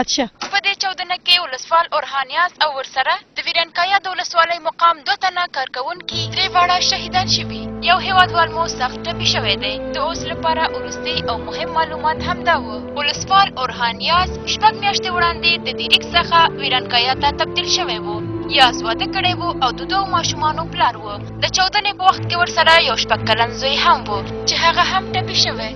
اچھا په دې چاودنه کې ولسوال اورهانیاز او ورسره د ویرانکایا د ولسوالۍ مقام 2 تنه کارکوونکي 3 واړه شهیدان شوي. یو هیوادوال مو سخت ټپي شوی دی. د اوس لپاره وروستي او مهم معلومات همدا و. ولسوال اورهانیاز 6 میاشتې وړاندې د دیریک څخه ویرانکایا ته تبدیل شوی و. یاز واده کړی و او د 2 ماشومانو پلار و. د چاودنې په وخت کې ورسره یو 6 کلن زوی هم و چې هغه هم ټپي شوی.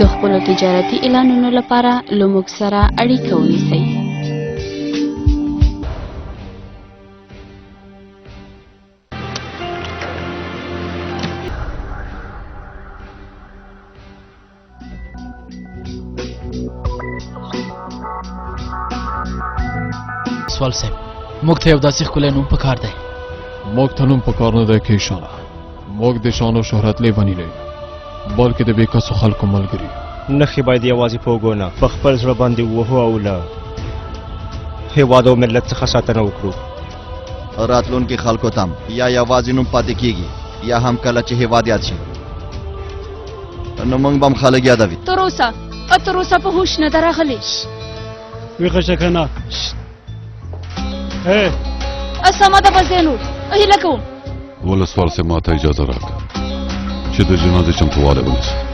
د خپلو تجارتي اعلانونو لپاره له موږ سره اړیکه ونیسئ. سوال صاحب موږ ته یو داسې ښکلی نوم پکار دی. موږ ته نوم پکار نه دی کې شانه. موږ د شان او شهرت لیونی نه یو بلکې د بېکسو خلکو ملګري. نښې باید یوازې په اوږو نه په خپل زړه باندې ووهو او له هېواد او ملت څخه ساتنه وکړو. راتلونکي خلکو ته یا یوازې نوم پاتې کېږي یا هم کله چې هېواد یاد شي نو موږ به هم خلک یادوي. تر اوسه په هوش نه ده راغلی. ویښه شه که نه. سمه ده بس دی نور هیله کوم ولسوال صاحب ما ته اجازه راکړه چې د جنازې چمتووالی ونیسو.